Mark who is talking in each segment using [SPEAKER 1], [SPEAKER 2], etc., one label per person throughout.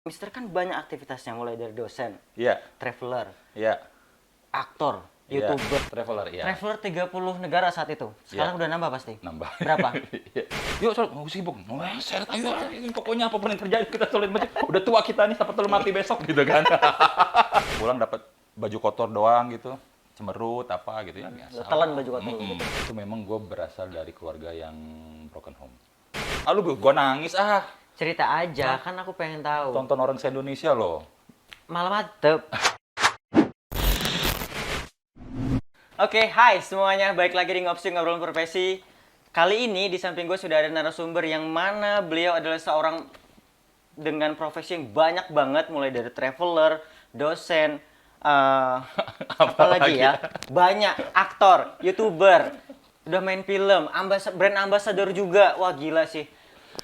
[SPEAKER 1] Mister kan banyak aktivitasnya, mulai dari dosen,
[SPEAKER 2] Iya,
[SPEAKER 1] traveler,
[SPEAKER 2] iya,
[SPEAKER 1] aktor,
[SPEAKER 2] iya.
[SPEAKER 1] YouTuber.
[SPEAKER 2] Traveler, iya.
[SPEAKER 1] Traveler 30 negara saat itu. Sekarang
[SPEAKER 2] Iya.
[SPEAKER 1] udah nambah pasti.
[SPEAKER 2] Nambah.
[SPEAKER 1] Berapa?
[SPEAKER 2] Iya. Yuk, Sol, mau sibuk. Seret, ayo, pokoknya apapun yang terjadi kita solid aja. Udah tua kita nih, siapa tahu mati besok gitu kan. Pulang dapat baju kotor doang gitu. Cemerut apa gitu ya biasa.
[SPEAKER 1] Telan baju kotor lu gitu.
[SPEAKER 2] Itu memang gue berasal dari keluarga yang broken home. Ah lu gue nangis
[SPEAKER 1] Cerita aja, kan aku pengen tahu.
[SPEAKER 2] tonton orang se-Indonesia loh.
[SPEAKER 1] Malah mantep. Oke, hai semuanya. Balik lagi di Ngopsi Ngobrol Profesi. Kali ini di samping gue sudah ada narasumber yang mana beliau adalah seorang dengan profesi yang banyak banget, mulai dari traveler, dosen, apalagi ya, banyak aktor, YouTuber, udah main film, brand ambassador juga. Wah gila sih.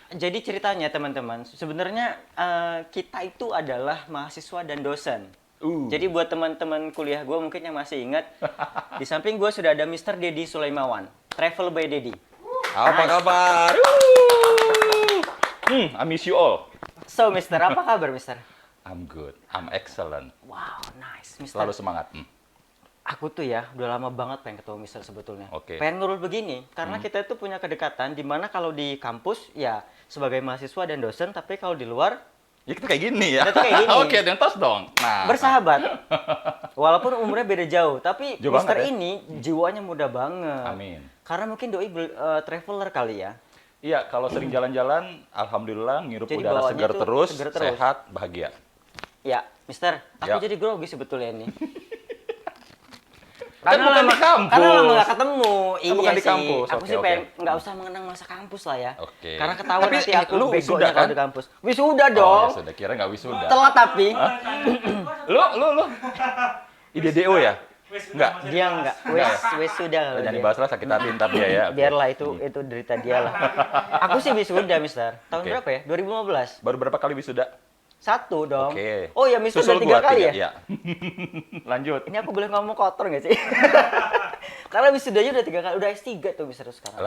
[SPEAKER 1] Jadi ceritanya teman-teman, sebenarnya kita itu adalah mahasiswa dan dosen. Jadi buat teman-teman kuliah gue mungkin yang masih ingat, di samping gue sudah ada Mr. Dedi Sulaimawan, Travel by Dedi.
[SPEAKER 2] Apa kabar? I miss you all.
[SPEAKER 1] So Mister, apa kabar Mister?
[SPEAKER 2] I'm good. I'm excellent.
[SPEAKER 1] Wow, nice Mister.
[SPEAKER 2] Selalu semangat.
[SPEAKER 1] Aku tuh ya udah lama banget pengen ketemu Mister sebetulnya.
[SPEAKER 2] Oke.
[SPEAKER 1] Pengen ngobrol begini, karena kita itu punya kedekatan di mana kalau di kampus ya sebagai mahasiswa dan dosen, tapi kalau di luar
[SPEAKER 2] Ya kita kayak gini ya.
[SPEAKER 1] Kita kayak gini.
[SPEAKER 2] Oke, dan tos dong. Nah,
[SPEAKER 1] bersahabat. Walaupun umurnya beda jauh, tapi
[SPEAKER 2] Jauh
[SPEAKER 1] Mister
[SPEAKER 2] banget ya?
[SPEAKER 1] ini jiwanya muda banget.
[SPEAKER 2] Amin.
[SPEAKER 1] Karena mungkin doi traveler kali ya.
[SPEAKER 2] Iya, kalau sering jalan-jalan, alhamdulillah ngirup
[SPEAKER 1] Jadi
[SPEAKER 2] udara
[SPEAKER 1] bawaannya
[SPEAKER 2] segar
[SPEAKER 1] tuh
[SPEAKER 2] terus,
[SPEAKER 1] segar terus.
[SPEAKER 2] sehat, bahagia.
[SPEAKER 1] Ya, Mister, aku
[SPEAKER 2] Ya.
[SPEAKER 1] jadi grogi sebetulnya ini.
[SPEAKER 2] Kan bukan di kampus.
[SPEAKER 1] Karena lama nggak ketemu. Iya
[SPEAKER 2] bukan di
[SPEAKER 1] sih.
[SPEAKER 2] kampus.
[SPEAKER 1] Aku
[SPEAKER 2] Oke,
[SPEAKER 1] sih
[SPEAKER 2] oke.
[SPEAKER 1] pengen nggak usah mengenang masa kampus lah ya.
[SPEAKER 2] Oke.
[SPEAKER 1] Karena ketahuan
[SPEAKER 2] Tapi
[SPEAKER 1] nanti aku
[SPEAKER 2] lu
[SPEAKER 1] begonya
[SPEAKER 2] wisuda,
[SPEAKER 1] kalau
[SPEAKER 2] kan?
[SPEAKER 1] di kampus. Wisuda
[SPEAKER 2] Oh,
[SPEAKER 1] dong.
[SPEAKER 2] ya sudah, kira nggak wisuda.
[SPEAKER 1] Telat tapi.
[SPEAKER 2] Lu. IDDO ya? Enggak.
[SPEAKER 1] Dia enggak. Wisuda kalau
[SPEAKER 2] Jangan
[SPEAKER 1] dia.
[SPEAKER 2] dibahas lah, sakit hati ntar dia ya. Oke.
[SPEAKER 1] Biarlah itu derita dia lah. Aku sih wisuda, Mister. Tahun
[SPEAKER 2] Oke.
[SPEAKER 1] berapa ya? 2015.
[SPEAKER 2] Baru berapa kali wisuda?
[SPEAKER 1] Satu dong.
[SPEAKER 2] Oke.
[SPEAKER 1] Oh ya, Mister
[SPEAKER 2] Susul
[SPEAKER 1] udah 3
[SPEAKER 2] gua,
[SPEAKER 1] kali ya?
[SPEAKER 2] Iya. Lanjut.
[SPEAKER 1] Ini aku boleh ngomong kotor nggak sih? Karena wisudanya udah 3 kali, udah S3 tuh Mister sekarang.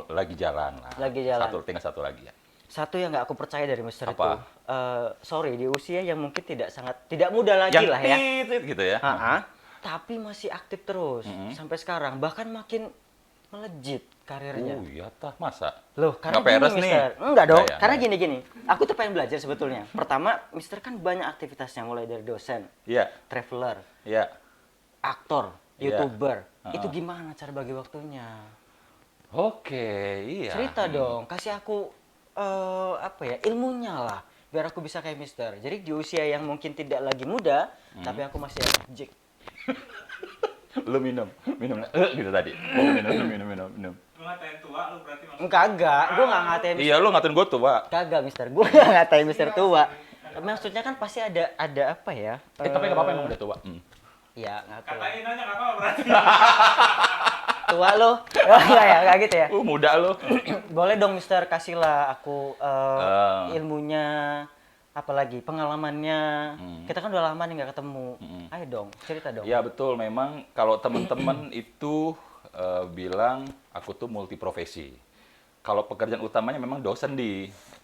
[SPEAKER 2] Lagi jalan lah.
[SPEAKER 1] Lagi jalan.
[SPEAKER 2] Tinggal satu lagi ya.
[SPEAKER 1] Satu yang nggak aku percaya dari Mister itu,
[SPEAKER 2] Apa?
[SPEAKER 1] sorry, di usia yang mungkin tidak muda lagi lah ya.
[SPEAKER 2] tit gitu ya.
[SPEAKER 1] Tapi masih aktif terus sampai sekarang, bahkan makin melejit karirnya.
[SPEAKER 2] Oh iya tah, masa?
[SPEAKER 1] Loh, karena
[SPEAKER 2] Nggak peres
[SPEAKER 1] gini,
[SPEAKER 2] nih.
[SPEAKER 1] Mister. Enggak dong,
[SPEAKER 2] Nggak ya,
[SPEAKER 1] karena
[SPEAKER 2] nggak ya.
[SPEAKER 1] gini. Aku tuh pengen belajar sebetulnya. Pertama, Mister kan banyak aktivitasnya, mulai dari dosen,
[SPEAKER 2] Iya,
[SPEAKER 1] traveler,
[SPEAKER 2] iya.
[SPEAKER 1] aktor,
[SPEAKER 2] Iya.
[SPEAKER 1] YouTuber. Itu gimana cara bagi waktunya?
[SPEAKER 2] Oke, iya.
[SPEAKER 1] Cerita dong, kasih aku ilmunya lah, biar aku bisa kayak Mister. Jadi di usia yang mungkin tidak lagi muda, tapi aku masih energik.
[SPEAKER 2] Lu minum gitu tadi. Minum.
[SPEAKER 3] Lu ngatain tua lu berarti maksudnya.
[SPEAKER 1] Kagak, gue nggak ngatain.
[SPEAKER 2] Iya, lu ngatain gue tuh, Pak.
[SPEAKER 1] Kagak Mister, gue nggak ngatain Mister tua. Maksudnya kan pasti ada apa ya?
[SPEAKER 2] Tapi nggak apa-apa, emang udah tua.
[SPEAKER 1] Ya, nggak tua.
[SPEAKER 3] Katain aja nggak apa-apa berarti.
[SPEAKER 1] Tua lo? Oh iya ya, nggak gitu ya.
[SPEAKER 2] Muda lu.
[SPEAKER 1] Boleh dong Mister, kasihlah aku ilmunya, apalagi pengalamannya. Kita kan udah lama nih nggak ketemu. Ayo dong, cerita dong.
[SPEAKER 2] Ya betul, memang kalau teman-teman itu bilang aku tuh multiprofesi. Kalau pekerjaan utamanya memang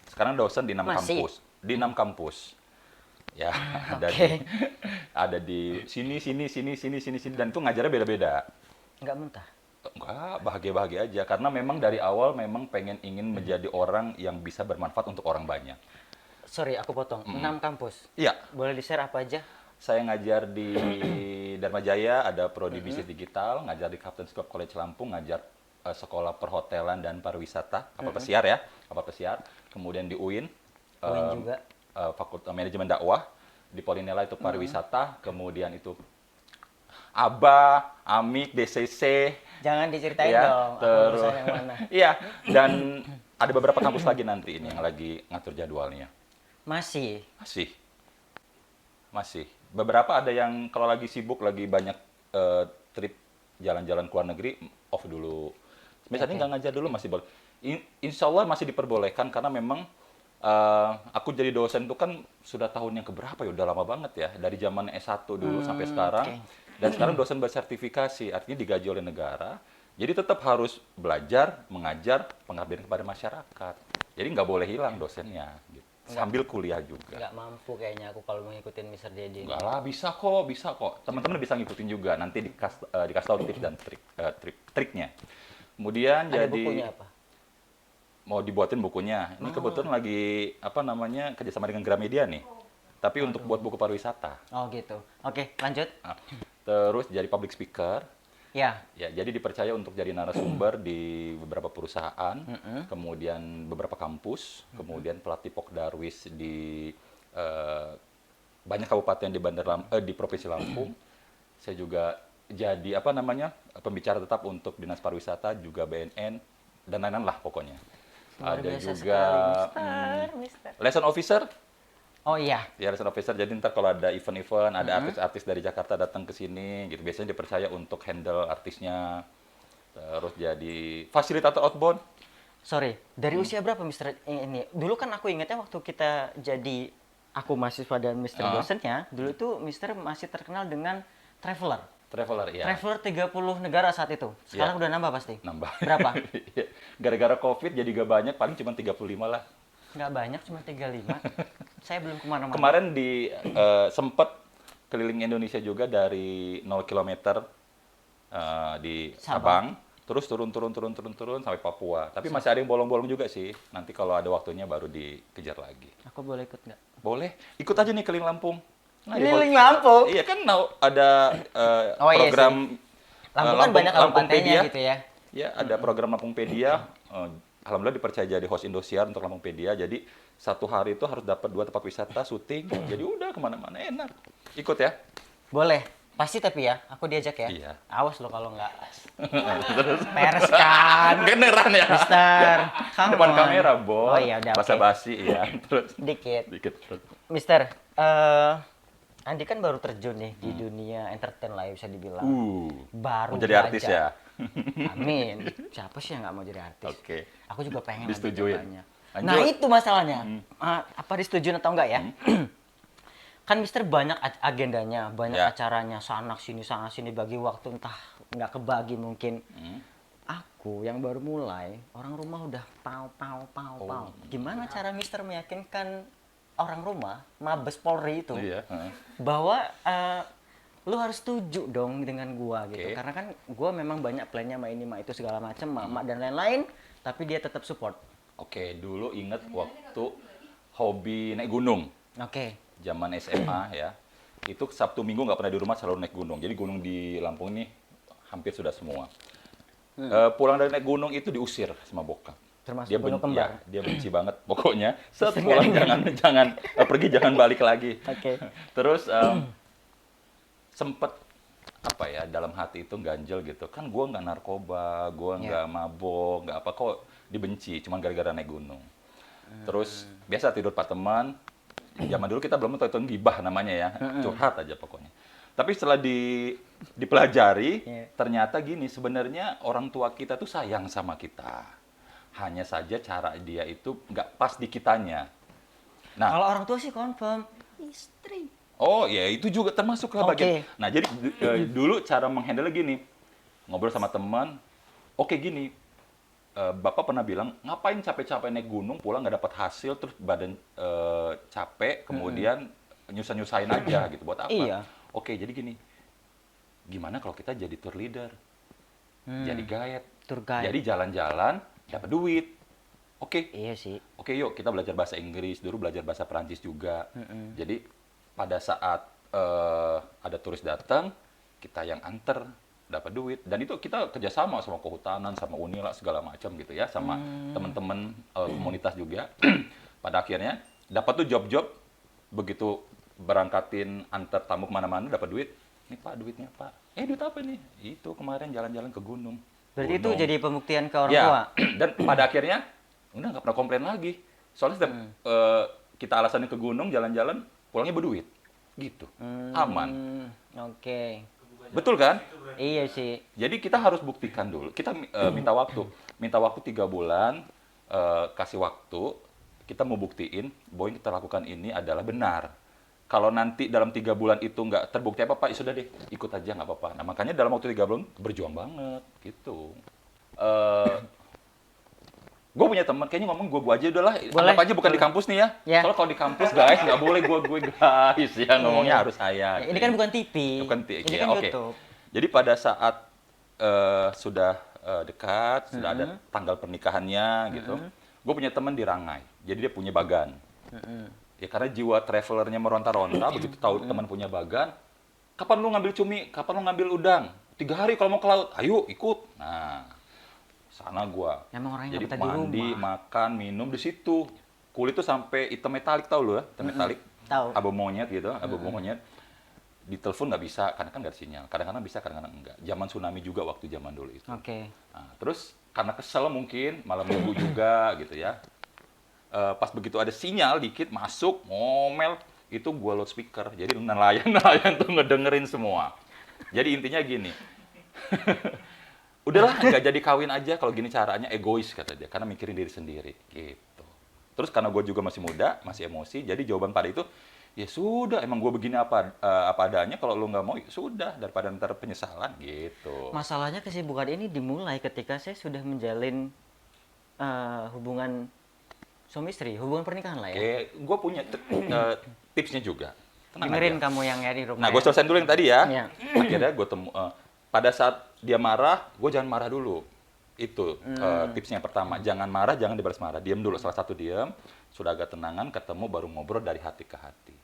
[SPEAKER 2] sekarang dosen di 6
[SPEAKER 1] Masih?
[SPEAKER 2] kampus. Di 6 kampus. Ya,
[SPEAKER 1] Oke.
[SPEAKER 2] ada di sini dan itu ngajarnya beda-beda.
[SPEAKER 1] Nggak mentah.
[SPEAKER 2] Enggak, bahagia-bahagia aja karena memang dari awal memang ingin menjadi orang yang bisa bermanfaat untuk orang banyak.
[SPEAKER 1] Sorry, aku potong. 6 kampus.
[SPEAKER 2] Iya,
[SPEAKER 1] Boleh di-share apa aja?
[SPEAKER 2] saya ngajar di Dharma Jaya, ada prodi bisnis digital, ngajar di Captain's Club College Lampung, ngajar sekolah perhotelan dan pariwisata, kapal pesiar ya, kapal pesiar. Kemudian di UIN,
[SPEAKER 1] UIN juga.
[SPEAKER 2] Fakultas Manajemen Dakwah, di Polinela itu pariwisata, kemudian itu ABA, AMIK, DCC,
[SPEAKER 1] Jangan diceritain
[SPEAKER 2] ya,
[SPEAKER 1] dong, aku
[SPEAKER 2] terus
[SPEAKER 1] urusan yang mana.
[SPEAKER 2] iya, dan ada beberapa kampus lagi nanti ini yang lagi ngatur jadwalnya.
[SPEAKER 1] Masih.
[SPEAKER 2] Masih. Beberapa ada yang kalau lagi sibuk, lagi banyak trip jalan-jalan ke luar negeri, off dulu. Misalnya nggak ngajar dulu masih boleh. Insya Allah masih diperbolehkan karena memang aku jadi dosen itu kan sudah tahun yang keberapa ya, udah lama banget ya. Dari zaman S1 dulu sampai sekarang. Dan sekarang dosen bersertifikasi, artinya digaji oleh negara. Jadi tetap harus belajar, mengajar, pengabdian kepada masyarakat. Jadi nggak boleh hilang dosennya. Gitu. sambil kuliah juga.
[SPEAKER 1] Nggak mampu kayaknya aku kalau mau ngikutin Mr. Dedi.
[SPEAKER 2] Enggak lah, bisa kok. Teman-teman bisa ngikutin juga. Nanti dikasih tahu tips dan triknya. Kemudian
[SPEAKER 1] Ada
[SPEAKER 2] jadi
[SPEAKER 1] bukunya apa?
[SPEAKER 2] mau dibuatin bukunya. Ini kebetulan lagi kerjasama dengan Gramedia nih. Tapi untuk buat buku pariwisata.
[SPEAKER 1] Oh gitu. Oke, lanjut.
[SPEAKER 2] Nah, terus jadi public speaker.
[SPEAKER 1] Ya.
[SPEAKER 2] Ya, jadi dipercaya untuk jadi narasumber di beberapa perusahaan, kemudian beberapa kampus, kemudian pelatih Pokdarwis di banyak kabupaten di Provinsi Lampung. Saya juga jadi pembicara tetap untuk Dinas Pariwisata, juga BNN dan lain-lain lah pokoknya.
[SPEAKER 1] Luar
[SPEAKER 2] Ada
[SPEAKER 1] biasa
[SPEAKER 2] juga
[SPEAKER 1] sekali, Mister.
[SPEAKER 2] liaison officer.
[SPEAKER 1] Oh iya.
[SPEAKER 2] Ya, liaison officer. Jadi ntar kalau ada event-event, ada artis-artis dari Jakarta datang ke sini, gitu. Biasanya dipercaya untuk handle artisnya. Terus jadi fasilitator outbound.
[SPEAKER 1] Sorry, dari usia berapa Mister ini? Dulu kan aku ingatnya waktu kita jadi aku mahasiswa dan Mister dosennya, dulu tuh Mister masih terkenal dengan traveler.
[SPEAKER 2] Traveler, ya.
[SPEAKER 1] Traveler 30 negara saat itu. Sekarang udah nambah pasti.
[SPEAKER 2] Nambah.
[SPEAKER 1] Berapa?
[SPEAKER 2] Iya. Gara-gara COVID jadi gak banyak, paling cuma 35 lah.
[SPEAKER 1] Nggak banyak, cuma 35. Saya belum kemana-mana.
[SPEAKER 2] Kemarin sempet keliling Indonesia juga dari 0 km di Sabang, terus turun sampai Papua. Tapi masih ada yang bolong-bolong juga sih. Nanti kalau ada waktunya baru dikejar lagi.
[SPEAKER 1] Aku boleh ikut nggak?
[SPEAKER 2] Boleh, ikut aja nih keliling Lampung. Nah,
[SPEAKER 1] Keliling Lampung?
[SPEAKER 2] Iya kan ada
[SPEAKER 1] Oh, iya
[SPEAKER 2] program
[SPEAKER 1] Lampung kan banyak alam pantainya gitu ya.
[SPEAKER 2] Ya, ada program Lampungpedia. Alhamdulillah dipercaya jadi host Indosiar untuk Lampungpedia. Jadi satu hari itu harus dapat 2 tempat wisata syuting. Jadi udah kemana-mana enak. Ikut ya.
[SPEAKER 1] Boleh. Pasti tapi ya, aku diajak ya.
[SPEAKER 2] Iya.
[SPEAKER 1] Awas lo kalau nggak. Peres kan.
[SPEAKER 2] Beneran ya.
[SPEAKER 1] Mister, come
[SPEAKER 2] Depan
[SPEAKER 1] on.
[SPEAKER 2] kamera, Bo.
[SPEAKER 1] Oh iya udah. Oke.
[SPEAKER 2] Basa-basi ya. Terus
[SPEAKER 1] Dikit.
[SPEAKER 2] dikit. Terus.
[SPEAKER 1] Mister, Andi kan baru terjun nih di dunia entertain lah ya, bisa dibilang. Baru
[SPEAKER 2] Mau jadi artis
[SPEAKER 1] belajar.
[SPEAKER 2] ya?
[SPEAKER 1] Amin. Siapa sih yang nggak mau jadi artis?
[SPEAKER 2] Oke.
[SPEAKER 1] Aku juga pengen.
[SPEAKER 2] Disetujuin.
[SPEAKER 1] nanti cobaannya.
[SPEAKER 2] Lanjut.
[SPEAKER 1] Nah itu masalahnya. Apa disetujuin atau enggak ya? Kan Mister banyak agendanya, banyak
[SPEAKER 2] Ya.
[SPEAKER 1] acaranya, sana sini bagi waktu entah nggak kebagi mungkin. Aku yang baru mulai, orang rumah udah pau. Gimana cara Mister meyakinkan orang rumah, Mabes Polri itu,
[SPEAKER 2] Iya.
[SPEAKER 1] bahwa lu harus setuju dong dengan gua gitu.
[SPEAKER 2] Oke.
[SPEAKER 1] Karena kan gua memang banyak plannya sama ini, sama itu segala macam, mama dan lain-lain, tapi dia tetap support.
[SPEAKER 2] Oke, dulu inget waktu hobi naik gunung.
[SPEAKER 1] Oke.
[SPEAKER 2] Zaman SMA ya. Itu Sabtu Minggu nggak pernah di rumah, selalu naik gunung. Jadi gunung di Lampung ini hampir sudah semua. Pulang dari naik gunung itu diusir sama bokap.
[SPEAKER 1] Termasuk
[SPEAKER 2] Dia
[SPEAKER 1] gunung kembar.
[SPEAKER 2] dia benci banget. Pokoknya pulang jangan pergi jangan balik lagi.
[SPEAKER 1] Oke.
[SPEAKER 2] Terus sempet dalam hati itu ganjel gitu. Kan gue nggak narkoba, gue nggak mabok, nggak apa, kok dibenci cuman gara-gara naik gunung. Terus biasa tidur pak teman. Zaman dulu kita belum tahu itu gibah namanya ya, curhat aja pokoknya. Tapi setelah dipelajari, ternyata gini, sebenarnya orang tua kita tuh sayang sama kita. Hanya saja cara dia itu nggak pas di kitanya. Nah,
[SPEAKER 1] Kalau orang tua sih confirm istri.
[SPEAKER 2] oh ya itu juga termasuk lah bagian. Nah jadi dulu cara menghandle gini, ngobrol sama teman, oke gini, Bapak pernah bilang ngapain capek-capek naik gunung pulang nggak dapat hasil terus badan capek kemudian nyusahin aja gitu buat apa?
[SPEAKER 1] Iya.
[SPEAKER 2] Oke jadi gini, gimana kalau kita jadi tour leader, jadi guide,
[SPEAKER 1] Tour guide.
[SPEAKER 2] jadi jalan-jalan dapat duit. Oke,
[SPEAKER 1] Iya sih.
[SPEAKER 2] Oke, yuk kita belajar bahasa Inggris, dulu belajar bahasa Perancis juga. Jadi pada saat ada turis datang, kita yang anter, dapat duit. Dan itu kita kerjasama sama kehutanan, sama Unila, segala macam gitu ya, sama teman-teman komunitas juga. Pada akhirnya dapat tuh job-job, begitu berangkatin antar tamu kemana-mana, dapat duit. Ini Pak, duitnya Pak. Duit apa nih? Itu kemarin jalan-jalan ke gunung.
[SPEAKER 1] Berarti itu
[SPEAKER 2] Gunung.
[SPEAKER 1] jadi pembuktian ke orang
[SPEAKER 2] Ya,
[SPEAKER 1] tua.
[SPEAKER 2] dan pada akhirnya udah nggak pernah komplain lagi. Soalnya setiap kita alasannya ke gunung, jalan-jalan, pulangnya berduit. Gitu. Aman.
[SPEAKER 1] Oke.
[SPEAKER 2] Betul kan?
[SPEAKER 1] Iya sih.
[SPEAKER 2] Jadi kita harus buktikan dulu. Kita minta waktu. Minta waktu 3 bulan, kasih waktu, kita mau buktiin bahwa yang kita lakukan ini adalah benar. Kalau nanti dalam 3 bulan itu nggak terbukti apa-apa, ya sudah deh, ikut aja nggak apa-apa. Nah makanya dalam waktu 3 bulan berjuang banget, gitu. Gue punya teman kayaknya ngomong gue aja udahlah,
[SPEAKER 1] Boleh.
[SPEAKER 2] anggap aja bukan di kampus nih ya.
[SPEAKER 1] Ya.
[SPEAKER 2] Soalnya kalau di kampus guys nggak boleh gue guys ya ngomongnya harus saya.
[SPEAKER 1] Ini kan bukan TV.
[SPEAKER 2] Bukan
[SPEAKER 1] Ini
[SPEAKER 2] ya,
[SPEAKER 1] kan
[SPEAKER 2] oke.
[SPEAKER 1] YouTube.
[SPEAKER 2] Jadi pada saat sudah dekat, sudah ada tanggal pernikahannya gitu, gue punya teman di Rangai. Jadi dia punya bagan. Ya karena jiwa travelernya meronta-ronta, begitu tahu teman punya bagan, kapan lu ngambil cumi, kapan lu ngambil udang? 3 hari kalau mau ke laut, ayo ikut. Nah, sana gua.
[SPEAKER 1] Emang orangnya
[SPEAKER 2] Jadi
[SPEAKER 1] nggak betah di
[SPEAKER 2] mandi,
[SPEAKER 1] rumah.
[SPEAKER 2] makan, minum di situ. Kulit tuh sampai hitam metalik, tau lu ya? Hitam metalik.
[SPEAKER 1] Tahu.
[SPEAKER 2] Abu monyet gitu, abu monyet. Di telepon nggak bisa, karena kan nggak ada sinyal. Kadang-kadang bisa, kadang-kadang enggak. Zaman tsunami juga waktu zaman dulu itu.
[SPEAKER 1] Oke.
[SPEAKER 2] Nah, terus karena kesel mungkin, malam minggu juga gitu ya. Pas begitu ada sinyal dikit masuk, ngomel, itu gua loudspeaker. Jadi nelayan-nelayan tuh ngedengerin semua. Jadi intinya gini, udahlah nggak jadi kawin aja kalau gini caranya, egois kata dia, karena mikirin diri sendiri gitu. Terus karena gue juga masih muda, masih emosi, jadi jawaban pada itu, ya sudah, emang gue begini apa adanya, kalau lu nggak mau, ya sudah, daripada ntar penyesalan gitu.
[SPEAKER 1] Masalahnya kesibukan ini dimulai ketika saya sudah menjalin hubungan suami istri, hubungan pernikahan lah ya.
[SPEAKER 2] Oke, gue punya tipsnya juga. Tenang
[SPEAKER 1] Dengerin
[SPEAKER 2] aja.
[SPEAKER 1] kamu yang di rumah.
[SPEAKER 2] Nah, gue
[SPEAKER 1] ya.
[SPEAKER 2] selesaiin dulu yang tadi ya.
[SPEAKER 1] Iya.
[SPEAKER 2] Akhirnya gue pada saat dia marah, gue jangan marah dulu. Itu tipsnya yang pertama. Jangan marah, jangan dibalas marah. Diam dulu, salah satu diam. Sudah agak tenangan, ketemu baru ngobrol dari hati ke hati.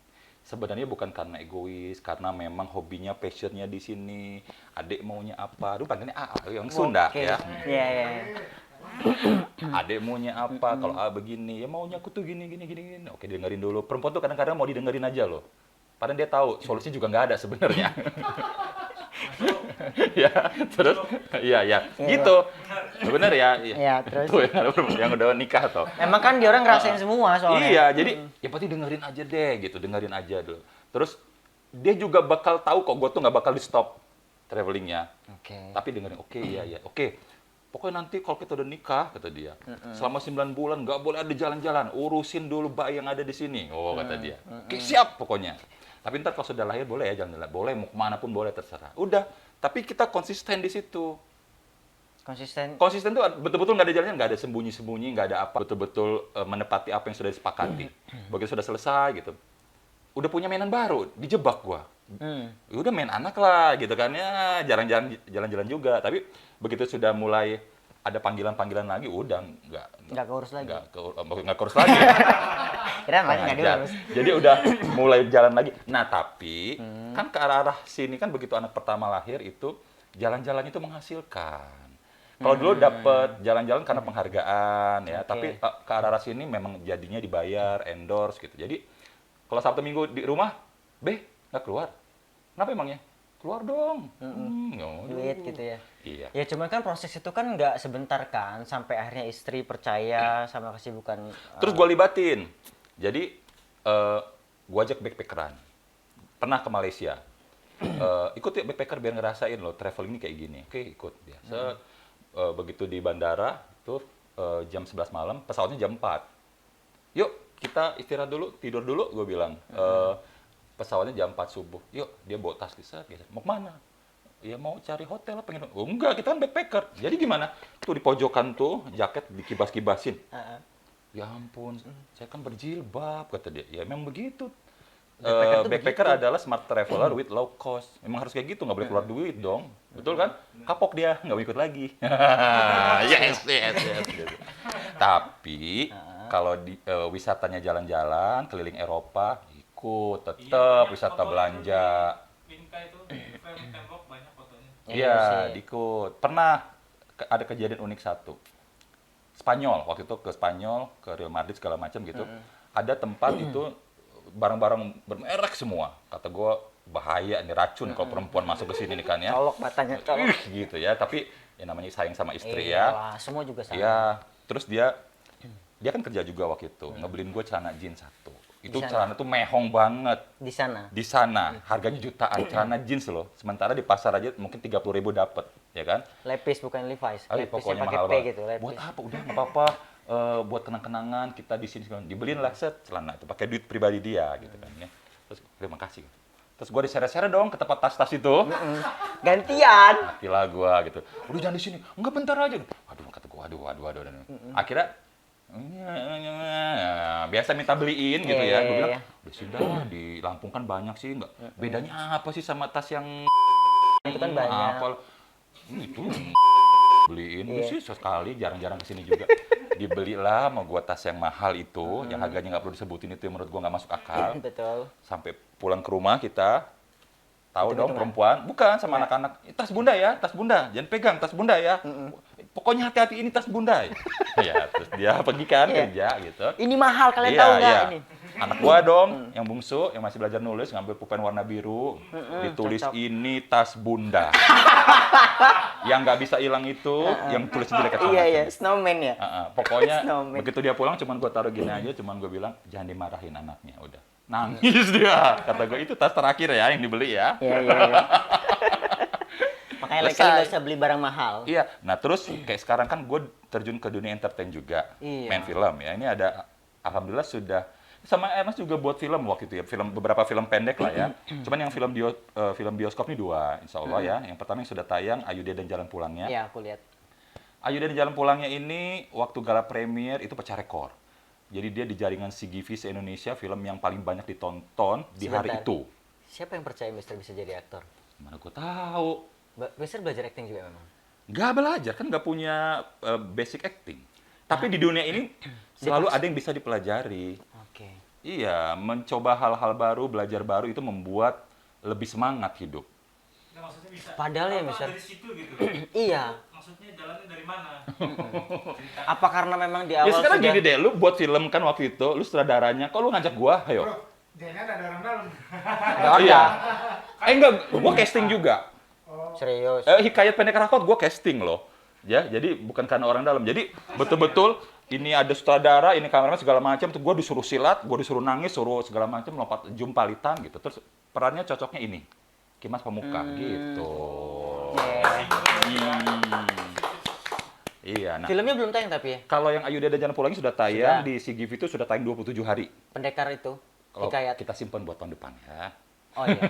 [SPEAKER 2] Sebenarnya bukan karena egois, karena memang hobinya, passionnya di sini. Adik maunya apa? Aduh, panggilnya yang Sunda
[SPEAKER 1] Oke.
[SPEAKER 2] ya.
[SPEAKER 1] Iya, iya.
[SPEAKER 2] Adek maunya apa? Kalau begini, ya maunya aku tuh gini. Oke, dengerin dulu. Perempuan tuh kadang-kadang mau didengerin aja loh. Padahal dia tahu solusinya juga nggak ada sebenarnya. Ya, terus, iya, gitu. Bener ya.
[SPEAKER 1] Iya, terus?
[SPEAKER 2] Tuh yang udah nikah toh.
[SPEAKER 1] Emang kan dia orang ngerasain semua soalnya.
[SPEAKER 2] Iya, jadi ya pasti dengerin aja deh gitu, dengerin aja dulu. Terus dia juga bakal tahu kok gue tuh nggak bakal di stop travelingnya.
[SPEAKER 1] Oke.
[SPEAKER 2] Tapi dengerin, oke, iya, oke. Pokoknya nanti kalau kita udah nikah, kata dia, selama 9 bulan nggak boleh ada jalan-jalan, urusin dulu bayi yang ada di sini. Oh, kata dia. Oke, siap pokoknya. Tapi ntar kalau sudah lahir boleh ya jalan-jalan, boleh mau kemana pun boleh terserah. Udah, tapi kita konsisten di situ.
[SPEAKER 1] Konsisten.
[SPEAKER 2] Konsisten tuh betul-betul nggak ada jalannya, nggak ada sembunyi-sembunyi, nggak ada apa. Betul-betul menepati apa yang sudah disepakati. Begitu sudah selesai gitu, udah punya mainan baru, dijebak gua. Ya udah main anak lah gitu kan ya, jarang-jarang jalan-jalan juga. Tapi begitu sudah mulai ada panggilan-panggilan lagi, udah
[SPEAKER 1] Nggak keurus lagi.
[SPEAKER 2] nggak kurus lagi.
[SPEAKER 1] Kira makanya nggak
[SPEAKER 2] Ajar.
[SPEAKER 1] diurus.
[SPEAKER 2] Jadi udah mulai jalan lagi. Nah tapi kan ke arah sini kan begitu anak pertama lahir itu jalan-jalan itu menghasilkan. Kalau dulu dapet jalan-jalan karena penghargaan ya,
[SPEAKER 1] Oke.
[SPEAKER 2] tapi ke arah sini memang jadinya dibayar, endorse gitu. Jadi kalau Sabtu Minggu di rumah, nggak keluar. Kenapa emangnya? Keluar dong. Yaudah.
[SPEAKER 1] Duit gitu ya.
[SPEAKER 2] Iya.
[SPEAKER 1] Ya cuman kan proses itu kan nggak sebentar kan, sampai akhirnya istri percaya sama kesibukan.
[SPEAKER 2] Terus gue libatin. Jadi gue ajak backpackeran. Pernah ke Malaysia. Ikut ya backpacker biar ngerasain loh traveling ini kayak gini. Oke, ikut biasa. Begitu di bandara itu jam 11 malam, pesawatnya jam 4. Yuk, kita istirahat dulu, tidur dulu, gue bilang. Pesawatnya jam 4 subuh. Yuk, dia bawa tas di set. Mau kemana? Ya mau cari hotel lah, pengen. Oh, enggak, kita kan backpacker. Jadi gimana? Tuh di pojokan tuh, jaket dikibas-kibasin. Ya ampun, saya kan berjilbab, kata dia. Ya memang begitu. Backpacker adalah smart traveler with low cost. Memang harus kayak gitu, nggak boleh keluar duit dong. Betul kan? Kapok dia, nggak mau ikut lagi. Yes. Tapi, kalau di wisatanya jalan-jalan, keliling Eropa, ikut, tetap wisata belanja.
[SPEAKER 3] Pinka itu frame tembok banyak fotonya.
[SPEAKER 2] Iya,
[SPEAKER 1] sih.
[SPEAKER 2] ikut. Pernah ada kejadian unik satu. Spanyol, waktu itu ke Spanyol, ke Real Madrid segala macam gitu. Ada tempat itu barang-barang bermerek semua. Kata gue bahaya nih, racun kalau perempuan masuk ke sini nih kan ya.
[SPEAKER 1] Colok matanya, colok.
[SPEAKER 2] Gitu ya. Tapi ya namanya sayang sama istri ya.
[SPEAKER 1] Iyalah, semua juga sama.
[SPEAKER 2] Iya. Terus dia kan kerja juga waktu itu, ngebeliin gue celana jeans satu. Itu
[SPEAKER 1] Di sana?
[SPEAKER 2] celana tuh mehong banget.
[SPEAKER 1] Di sana.
[SPEAKER 2] Di sana harganya jutaan, celana jeans loh. Sementara di pasar aja mungkin 30.000 dapet, ya kan?
[SPEAKER 1] Levi's bukan Levi's.
[SPEAKER 2] Ayo,
[SPEAKER 1] Levi's
[SPEAKER 2] pokoknya
[SPEAKER 1] yang pakai
[SPEAKER 2] mahal
[SPEAKER 1] P
[SPEAKER 2] banget.
[SPEAKER 1] gitu, Levi's.
[SPEAKER 2] Buat apa? Udah nggak apa-apa. Buat kenang-kenangan kita di sini dibeliin lah set celana itu pakai duit pribadi dia gitu kan ya. Terus terima kasih. Terus gue diseret-seret dong ke tempat tas-tas itu.
[SPEAKER 1] Gantian.
[SPEAKER 2] Matilah gue gitu. Udah jangan di sini. Enggak bentar aja. Aduh kata gue Aduh. Akhirnya biasa minta beliin gitu ya. Gue bilang, udah sudah di Lampung kan banyak sih, nggak bedanya apa sih sama tas yang
[SPEAKER 1] Itu kan banyak.
[SPEAKER 2] apa? Itu beliin sih sekali, jarang-jarang kesini juga. Dibelilah mau gua tas yang mahal itu, yang harganya nggak perlu disebutin itu yang menurut gua nggak masuk akal.
[SPEAKER 1] Betul.
[SPEAKER 2] Sampai pulang ke rumah kita tahu dong
[SPEAKER 1] Hitung-hitungan.
[SPEAKER 2] perempuan, bukan sama anak-anak, tas bunda ya, tas bunda, jangan pegang tas bunda ya. Pokoknya hati-hati ini tas bunda. Ya, terus dia pergi kan kerja gitu.
[SPEAKER 1] Ini mahal, kalian
[SPEAKER 2] Iya,
[SPEAKER 1] tahu nggak
[SPEAKER 2] iya.
[SPEAKER 1] ini?
[SPEAKER 2] Anak gua dong, yang bungsu, yang masih belajar nulis, ngambil pulpen warna biru, ditulis
[SPEAKER 1] cocok.
[SPEAKER 2] ini tas bunda. Yang nggak bisa hilang itu, yang tulis jelek kecil.
[SPEAKER 1] Iya, snowman ya.
[SPEAKER 2] Pokoknya
[SPEAKER 1] Snowman.
[SPEAKER 2] begitu dia pulang, cuman gua taruh gini aja, cuman gua bilang jangan dimarahin anaknya, udah. Nangis dia, kata gua itu tas terakhir ya yang dibeli ya.
[SPEAKER 1] Iya. Makanya lain kali
[SPEAKER 2] Selesai.
[SPEAKER 1] nggak usah beli barang mahal.
[SPEAKER 2] Iya, nah terus kayak sekarang kan gue terjun ke dunia entertain juga,
[SPEAKER 1] Iya.
[SPEAKER 2] main film ya. Ini ada, alhamdulillah sudah sama Ernest juga buat film waktu itu ya, beberapa film pendek lah ya. Cuman yang film bioskop ini 2, insya Allah ya. Yang pertama yang sudah tayang, Ayuda dan Jalan Pulangnya.
[SPEAKER 1] Iya, aku lihat.
[SPEAKER 2] Ayuda dan Jalan Pulangnya ini waktu gala premier itu pecah rekor. Jadi dia di jaringan CGV se-Indonesia film yang paling banyak ditonton di hari
[SPEAKER 1] Sebentar.
[SPEAKER 2] itu.
[SPEAKER 1] Siapa yang percaya Mister bisa jadi aktor?
[SPEAKER 2] Gimana gue tahu?
[SPEAKER 1] Mister belajar acting juga memang.
[SPEAKER 2] Nggak belajar, kan nggak punya basic acting. Tapi di dunia ini selalu ada yang bisa dipelajari.
[SPEAKER 1] Oke.
[SPEAKER 2] Iya, mencoba hal-hal baru, belajar baru itu membuat lebih semangat hidup.
[SPEAKER 3] Nah, maksudnya bisa.
[SPEAKER 1] Padahal ya,
[SPEAKER 3] Apa
[SPEAKER 1] Mister.
[SPEAKER 3] dari situ gitu.
[SPEAKER 1] Iya.
[SPEAKER 3] Maksudnya jalannya dari mana? Cerita.
[SPEAKER 1] Apa karena memang di
[SPEAKER 2] Ya
[SPEAKER 1] awal
[SPEAKER 2] sekarang
[SPEAKER 1] sudah
[SPEAKER 2] gini deh, lu buat film kan waktu itu, lu sutradaranya, kok lu ngajak gua, ayo.
[SPEAKER 3] Bro, jangan ada orang dalam.
[SPEAKER 1] nggak ada.
[SPEAKER 2] Iya. Enggak, gua casting juga.
[SPEAKER 1] Serius.
[SPEAKER 2] Hikayat pendek rakot gua casting loh. Ya, jadi bukan karena orang dalam. Jadi betul-betul ini ada sutradara, ini kameramen segala macam, tuh gua disuruh silat, gua disuruh nangis, suruh segala macam, lompat jumpalitan gitu. Terus perannya cocoknya ini. Kimas Pemuka gitu. Iya, nah.
[SPEAKER 1] Filmnya belum tayang tapi ya.
[SPEAKER 2] Kalau yang Ayuda dan Jalan Pulangnya sudah tayang
[SPEAKER 1] Sudah.
[SPEAKER 2] di CGV itu sudah tayang 27 hari.
[SPEAKER 1] Pendekar itu.
[SPEAKER 2] Kalau
[SPEAKER 1] Hikayat.
[SPEAKER 2] kita simpan buat tahun depan ya.
[SPEAKER 1] Oh iya.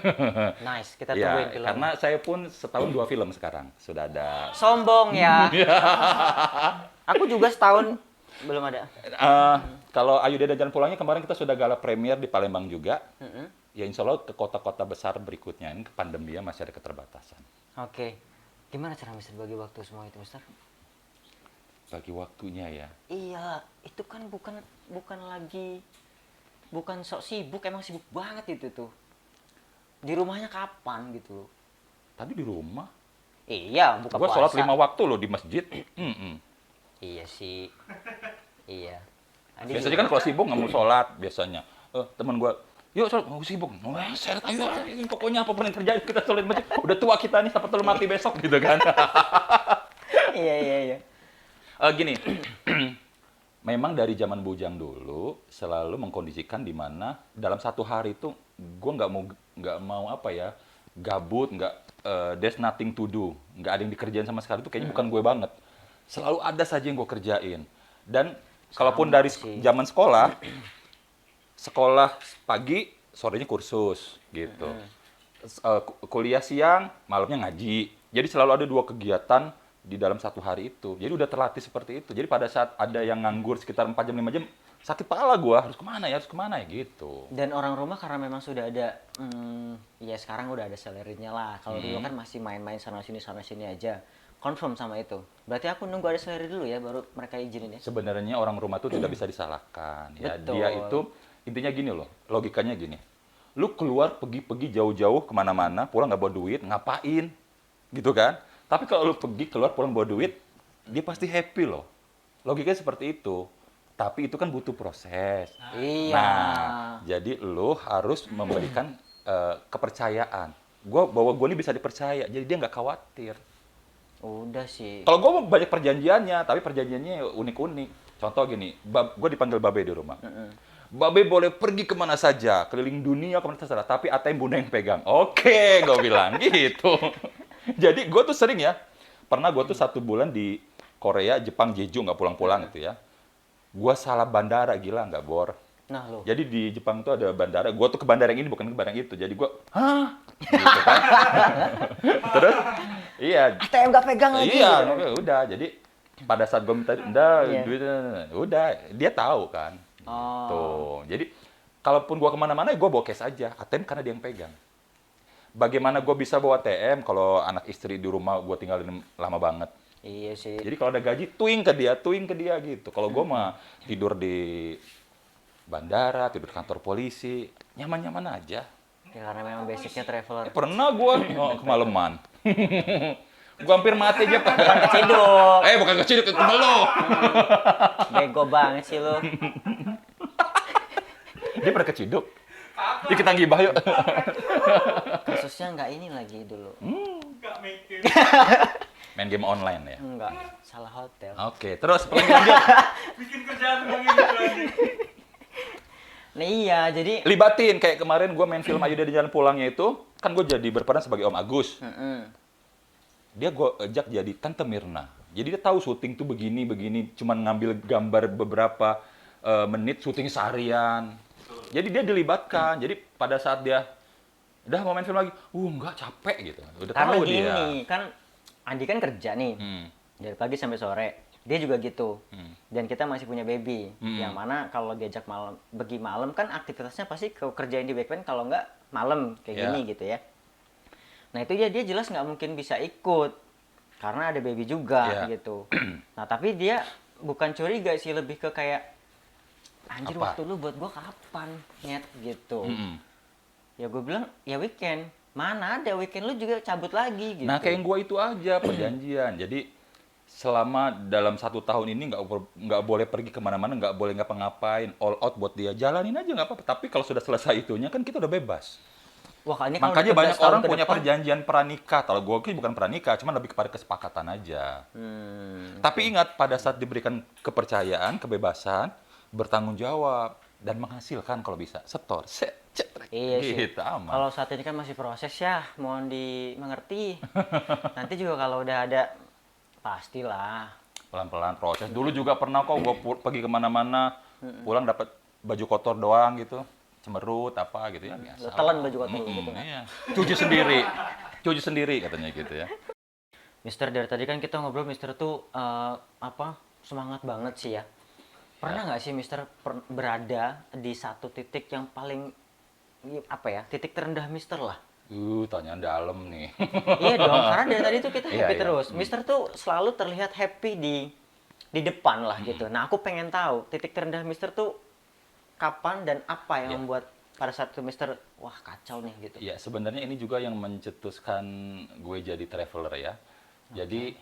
[SPEAKER 1] Nice, kita
[SPEAKER 2] Iya,
[SPEAKER 1] tungguin film.
[SPEAKER 2] karena saya pun setahun 2 film sekarang sudah ada.
[SPEAKER 1] Sombong ya. Aku juga setahun belum ada.
[SPEAKER 2] Kalau Ayuda dan Jalan Pulangnya kemarin kita sudah gala premier di Palembang juga. Ya insya Allah ke kota-kota besar berikutnya. Ini ke pandemi ya masih ada keterbatasan.
[SPEAKER 1] Oke. Gimana cara Mister bagi waktu semua itu, Mister?
[SPEAKER 2] Bagi waktunya ya.
[SPEAKER 1] Iya, itu kan bukan sok sibuk, emang sibuk banget itu tuh. Di rumahnya kapan gitu?
[SPEAKER 2] Tadi di rumah.
[SPEAKER 1] Iya, buka
[SPEAKER 2] Gua
[SPEAKER 1] puasa.
[SPEAKER 2] sholat 5 waktu loh di masjid.
[SPEAKER 1] Iya sih. Iya. Adi
[SPEAKER 2] Biasanya
[SPEAKER 1] juga.
[SPEAKER 2] kan kalau sibuk nggak mau sholat biasanya. Teman gua, yuk sholat, mau sibuk. Wah, seret ayo, pokoknya apapun yang terjadi kita sholat di masjid. Udah tua kita nih, sampai terlalu mati besok gitu kan.
[SPEAKER 1] Iya.
[SPEAKER 2] Gini, memang dari zaman bujang dulu selalu mengkondisikan di mana dalam satu hari itu gue nggak mau apa ya gabut, there's nothing to do, nggak ada yang dikerjain sama sekali, itu kayaknya bukan gue banget. Selalu ada saja yang gue kerjain. Dan kalaupun dari
[SPEAKER 1] sih.
[SPEAKER 2] zaman sekolah pagi, sorenya kursus gitu. Kuliah siang, malamnya ngaji. Jadi selalu ada 2 kegiatan di dalam satu hari itu. Jadi udah terlatih seperti itu. Jadi pada saat ada yang nganggur sekitar 4 jam, 5 jam, sakit pala gua, harus kemana ya gitu.
[SPEAKER 1] Dan orang rumah karena memang sudah ada, ya sekarang udah ada salary-nya lah. Kalau dulu kan masih main-main sana sini aja. Confirm sama itu. Berarti aku nunggu ada salary dulu ya, baru mereka izinin ya.
[SPEAKER 2] Sebenarnya orang rumah tuh tidak bisa disalahkan. Ya,
[SPEAKER 1] Betul.
[SPEAKER 2] dia itu intinya gini loh, logikanya gini. Lu keluar pergi jauh-jauh kemana-mana, pulang nggak bawa duit, ngapain? Gitu kan? Tapi kalau lu pergi keluar pulang bawa duit, dia pasti happy loh. Logikanya seperti itu. Tapi itu kan butuh proses.
[SPEAKER 1] Iya.
[SPEAKER 2] Nah, jadi lu harus memberikan kepercayaan. Bahwa gue ini bisa dipercaya, jadi dia nggak khawatir.
[SPEAKER 1] Udah sih.
[SPEAKER 2] Kalau gue banyak perjanjiannya, tapi perjanjiannya unik-unik. Contoh gini, gue dipanggil Babe di rumah. Babe boleh pergi kemana saja, keliling dunia kemana saja, tapi ATM Bunda yang pegang. Oke, gue bilang gitu. Jadi gue tuh sering ya, pernah gue tuh 1 bulan di Korea, Jepang, Jeju nggak pulang-pulang gitu ya. Gue salah bandara, gila nggak bor.
[SPEAKER 1] Nah lo.
[SPEAKER 2] Jadi di Jepang tuh ada bandara, gue tuh ke bandara yang ini bukan ke bandara yang itu. Jadi gue, hah? Gitu kan. Terus, iya.
[SPEAKER 1] ATM gak pegang lagi.
[SPEAKER 2] Iya, udah. Jadi pada saat gue minta, "Nda,
[SPEAKER 1] Iya.
[SPEAKER 2] duitnya," udah, dia tahu kan.
[SPEAKER 1] Oh.
[SPEAKER 2] Tuh, jadi kalaupun gue kemana-mana, gue bawa cash aja. ATM karena dia yang pegang. Bagaimana gue bisa bawa ATM kalau anak istri di rumah gue tinggalin lama banget.
[SPEAKER 1] Iya sih.
[SPEAKER 2] Jadi kalau ada gaji, tuing ke dia gitu. Kalau gue mah tidur di bandara, tidur di kantor polisi, nyaman-nyaman aja.
[SPEAKER 1] Ya karena memang basicnya traveler.
[SPEAKER 2] Pernah gue kemalaman. Gue hampir mati aja.
[SPEAKER 1] Bukan keciduk.
[SPEAKER 2] Bukan keciduk, ke lo.
[SPEAKER 1] Bego banget sih lu.
[SPEAKER 2] Dia pernah keciduk. Yuk kita ngibah yuk.
[SPEAKER 1] Kasusnya nggak ini lagi dulu.
[SPEAKER 3] Nggak mikir.
[SPEAKER 2] Main game online ya.
[SPEAKER 1] Enggak, salah hotel.
[SPEAKER 2] Oke, terus lanjut.
[SPEAKER 3] Bikin kerjaan begitu lagi.
[SPEAKER 1] Nah iya, jadi
[SPEAKER 2] Libatin kayak kemarin gue main film Ayu Dia di Jalan Pulangnya itu, kan gue jadi berperan sebagai Om Agus. Dia gue ajak jadi Tante Mirna. Jadi dia tahu syuting tuh begini, cuman ngambil gambar beberapa menit syuting seharian. Jadi dia dilibatkan. Jadi pada saat dia udah mau main film lagi, enggak capek gitu. Udah
[SPEAKER 1] karena
[SPEAKER 2] tahu
[SPEAKER 1] gini,
[SPEAKER 2] dia.
[SPEAKER 1] kan Andi kan kerja nih. Dari pagi sampai sore. Dia juga gitu. Dan kita masih punya baby. Yang mana kalau diajak pergi malam kan aktivitasnya pasti kerjain di backpack kalau nggak malam kayak
[SPEAKER 2] Yeah.
[SPEAKER 1] gini gitu ya. Nah itu dia jelas nggak mungkin bisa ikut. Karena ada baby juga
[SPEAKER 2] Yeah.
[SPEAKER 1] gitu. Nah tapi dia bukan curiga sih, lebih ke kayak anjir
[SPEAKER 2] Apa?
[SPEAKER 1] waktu lu buat gua kapan nyet gitu.
[SPEAKER 2] Mm-mm.
[SPEAKER 1] Ya gue bilang ya weekend. Mana ada weekend lu juga cabut lagi gitu.
[SPEAKER 2] Nah, kayak yang gue itu aja perjanjian. Jadi selama dalam 1 tahun ini nggak boleh pergi kemana-mana, nggak boleh ngapa-ngapain, all out buat dia, jalanin aja nggak apa-apa. Tapi kalau sudah selesai itunya kan kita udah bebas.
[SPEAKER 1] Wah, ini kalau
[SPEAKER 2] Makanya
[SPEAKER 1] udah
[SPEAKER 2] banyak
[SPEAKER 1] 13 tahun
[SPEAKER 2] orang
[SPEAKER 1] ke
[SPEAKER 2] punya
[SPEAKER 1] depan-
[SPEAKER 2] perjanjian pranikah. Kalau gue sih bukan pranikah, cuma lebih kepada kesepakatan aja. Tapi ingat, pada saat diberikan kepercayaan, kebebasan, bertanggung jawab, dan menghasilkan kalau bisa. Setor, cetrek.
[SPEAKER 1] Iya sih.
[SPEAKER 2] Gitu, aman.
[SPEAKER 1] Kalau saat ini kan masih proses ya, mohon dimengerti. Nanti juga kalau udah ada, pastilah.
[SPEAKER 2] Pelan-pelan proses. Dulu juga pernah kok gue pergi kemana-mana, pulang dapat baju kotor doang gitu, cemerut apa gitu ya biasa.
[SPEAKER 1] Lu telan baju kotor lu gitu kan.
[SPEAKER 2] Iya. Cuci sendiri katanya gitu ya.
[SPEAKER 1] Mister, dari tadi kan kita ngobrol, Mister tuh semangat banget sih ya. Pernah nggak sih Mister berada di satu titik yang paling titik terendah Mister lah?
[SPEAKER 2] Tanyaan dalam nih.
[SPEAKER 1] Iya dong, karena dari tadi tuh kita
[SPEAKER 2] Iya,
[SPEAKER 1] happy
[SPEAKER 2] iya.
[SPEAKER 1] terus. Mister tuh selalu terlihat happy di depan lah gitu. Nah, aku pengen tahu titik terendah Mister tuh kapan dan apa yang
[SPEAKER 2] Iya.
[SPEAKER 1] membuat pada saat itu Mister wah kacau nih gitu.
[SPEAKER 2] Ya, sebenarnya ini juga yang mencetuskan gue jadi traveler ya. Jadi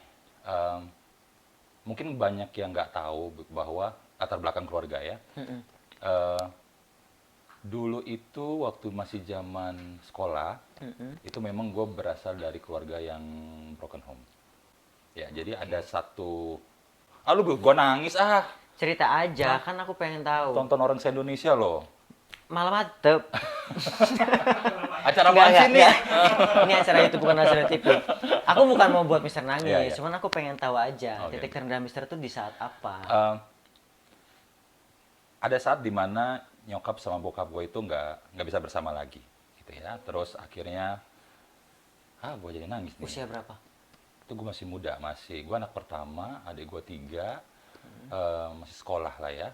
[SPEAKER 2] mungkin banyak yang nggak tahu bahwa latar belakang keluarga ya. Dulu itu waktu masih zaman sekolah, itu memang gue berasal dari keluarga yang broken home. Ya, jadi ada satu, gue nangis
[SPEAKER 1] Cerita aja, kan aku pengen tahu.
[SPEAKER 2] tonton orang se-Indonesia loh.
[SPEAKER 1] Malam mantep.
[SPEAKER 2] Acara
[SPEAKER 1] Enggak,
[SPEAKER 2] apa sih nih?
[SPEAKER 1] enggak. Ini acara YouTube bukan acara TV. Aku bukan mau buat Mister nangis,
[SPEAKER 2] Iya, iya.
[SPEAKER 1] cuman aku pengen tahu aja
[SPEAKER 2] Oke.
[SPEAKER 1] titik terendah Mister tuh di saat apa.
[SPEAKER 2] Ada saat dimana nyokap sama bokap gue itu nggak bisa bersama lagi, gitu ya. Terus akhirnya, gue jadi nangis nih.
[SPEAKER 1] Usia berapa?
[SPEAKER 2] Itu gue masih muda, gue anak pertama, adik gue 3, masih sekolah lah ya,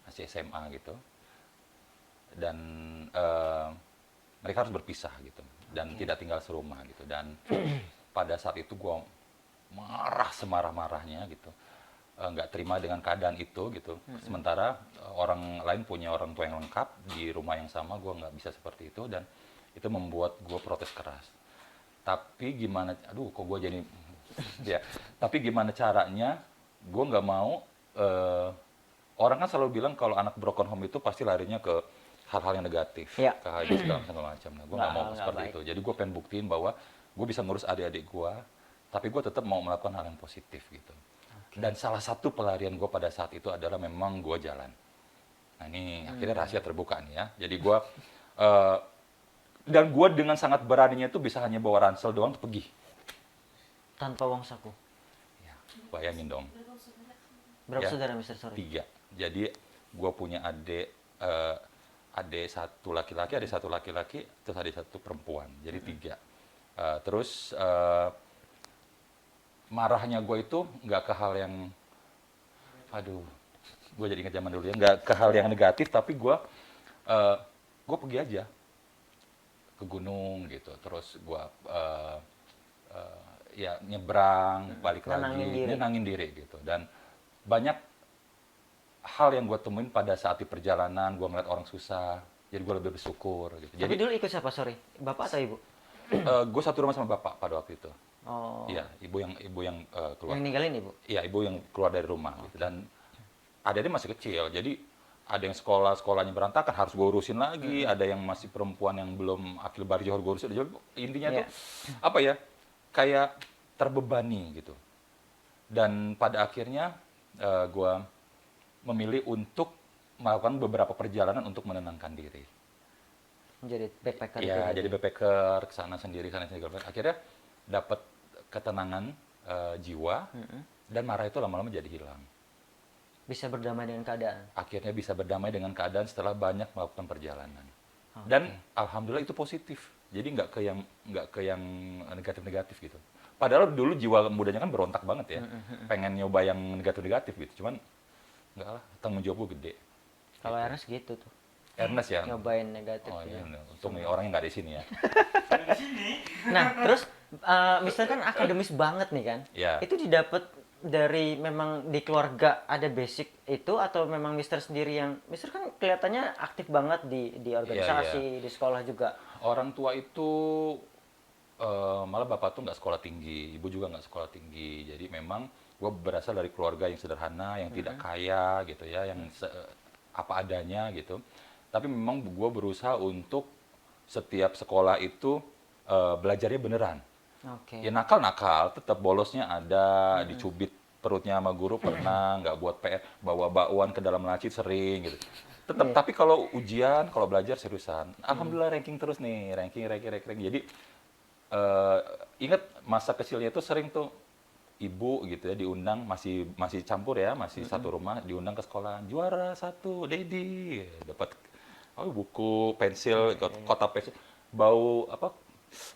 [SPEAKER 2] masih SMA gitu. Dan mereka harus berpisah gitu, dan tidak tinggal serumah gitu. Dan pada saat itu gue marah semarah-marahnya gitu, nggak terima dengan keadaan itu gitu. Sementara orang lain punya orang tua yang lengkap di rumah yang sama, gue nggak bisa seperti itu, dan itu membuat gue protes keras. Tapi gimana, kok gue jadi ya. Tapi gimana caranya? Gue nggak mau. Orang kan selalu bilang kalau anak broken home itu pasti larinya ke hal-hal yang negatif,
[SPEAKER 1] Iya.
[SPEAKER 2] ke hal segala macam. Nah, gue nggak mau
[SPEAKER 1] Nggak
[SPEAKER 2] seperti
[SPEAKER 1] baik.
[SPEAKER 2] itu. Jadi gue pengen buktiin bahwa gue bisa ngurus adik-adik gue, tapi gue tetap mau melakukan hal yang positif gitu. Dan salah satu pelarian gue pada saat itu adalah memang gue jalan. Nah ini akhirnya rahasia terbuka nih ya. Jadi gue dan gue dengan sangat beraninya itu bisa hanya bawa ransel doang tuh pergi.
[SPEAKER 1] Tanpa uang saku.
[SPEAKER 2] Ya, bayangin dong.
[SPEAKER 1] Berapa
[SPEAKER 2] Ya.
[SPEAKER 1] saudara Mister, sorry?
[SPEAKER 2] 3. Jadi gue punya adik satu laki-laki, adik satu laki-laki, terus adik satu perempuan. Jadi 3. Terus marahnya gue itu nggak ke hal yang aduh, gue jadi ingat zaman dulu ya, nggak ke hal yang negatif, tapi gue pergi aja ke gunung gitu, terus gue ya nyebrang, balik
[SPEAKER 1] Nenangin
[SPEAKER 2] lagi,
[SPEAKER 1] diri.
[SPEAKER 2] nenangin diri gitu. Dan banyak hal yang gue temuin pada saat di perjalanan, gue ngeliat orang susah, jadi gue lebih bersyukur gitu.
[SPEAKER 1] Tapi
[SPEAKER 2] Jadi
[SPEAKER 1] dulu ikut siapa, sorry? Bapak atau ibu?
[SPEAKER 2] gue satu rumah sama bapak pada waktu itu.
[SPEAKER 1] Oh,
[SPEAKER 2] Iya, ibu yang keluar.
[SPEAKER 1] yang ninggalin ibu?
[SPEAKER 2] Iya, ibu yang keluar dari rumah gitu. Dan adiknya masih kecil, jadi ada yang sekolahnya berantakan harus gue urusin lagi, ada yang masih perempuan yang belum akil barjo harus gue urusin. Jadi intinya tuh apa ya, kayak terbebani gitu. Dan pada akhirnya gue memilih untuk melakukan beberapa perjalanan untuk menenangkan diri.
[SPEAKER 1] Menjadi backpacker itu
[SPEAKER 2] Iya,
[SPEAKER 1] tadi.
[SPEAKER 2] jadi backpacker ke sana sendiri. Akhirnya dapat ketenangan jiwa, dan marah itu lama-lama jadi hilang.
[SPEAKER 1] Bisa berdamai dengan keadaan.
[SPEAKER 2] Akhirnya bisa berdamai dengan keadaan setelah banyak melakukan perjalanan. Dan alhamdulillah itu positif. Jadi nggak ke yang negatif-negatif gitu. Padahal dulu jiwa mudanya kan berontak banget ya. Pengen nyoba yang negatif-negatif gitu. Cuman nggak lah, tanggung jawab gue gede.
[SPEAKER 1] Kalau Ernest gitu tuh,
[SPEAKER 2] Ernest ya.
[SPEAKER 1] nyobain negatif
[SPEAKER 2] Oh,
[SPEAKER 1] ya.
[SPEAKER 2] ini untung nih orangnya nggak di sini ya.
[SPEAKER 3] Di sini.
[SPEAKER 1] Nah, terus Mister kan akademis banget nih kan?
[SPEAKER 2] Iya.
[SPEAKER 1] Itu didapat dari memang di keluarga ada basic itu atau memang Mister sendiri yang Mister kan kelihatannya aktif banget di organisasi, di sekolah juga.
[SPEAKER 2] Orang tua itu malah bapak tuh nggak sekolah tinggi, ibu juga nggak sekolah tinggi. Jadi memang gue berasal dari keluarga yang sederhana, yang tidak kaya gitu ya, yang apa adanya gitu. Tapi memang gue berusaha untuk setiap sekolah itu belajarnya beneran.
[SPEAKER 1] Oke.
[SPEAKER 2] Ya nakal-nakal, tetap bolosnya ada, dicubit perutnya sama guru pernah, nggak buat PR, bawa bakwan ke dalam laci sering gitu. Tetap, tapi kalau ujian, kalau belajar seriusan, alhamdulillah ranking terus nih, ranking. Jadi ingat masa kecilnya itu sering tuh ibu gitu ya diundang, masih campur ya, masih satu rumah, diundang ke sekolah, juara satu, Dedi, dapat buku, pensil, kotak pensil, bau apa?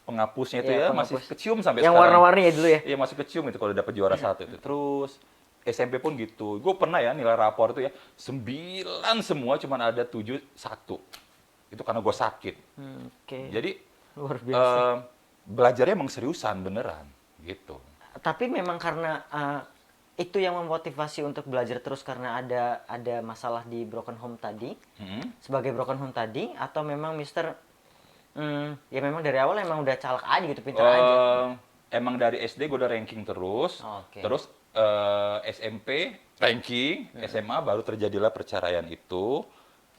[SPEAKER 2] Penghapusnya itu
[SPEAKER 1] Iya,
[SPEAKER 2] ya masih
[SPEAKER 1] penghapus.
[SPEAKER 2] kecium sampai
[SPEAKER 1] Yang
[SPEAKER 2] sekarang.
[SPEAKER 1] warna-warni ya dulu ya?
[SPEAKER 2] Iya masih kecium itu kalau dapat juara satu itu. Terus SMP pun gitu. Gue pernah ya nilai rapor itu ya 9 semua, cuman ada 7 1. Itu karena gue sakit.
[SPEAKER 1] Oke.
[SPEAKER 2] Jadi
[SPEAKER 1] Luar biasa.
[SPEAKER 2] belajarnya emang seriusan beneran gitu.
[SPEAKER 1] Tapi memang karena itu yang memotivasi untuk belajar terus karena ada masalah di broken home tadi. Sebagai broken home tadi atau memang Mister ya memang dari awal emang udah caleg aja gitu, pintar aja.
[SPEAKER 2] Emang dari SD gue udah ranking terus.
[SPEAKER 1] Oke.
[SPEAKER 2] Terus SMP ranking, SMA baru terjadilah perceraian itu.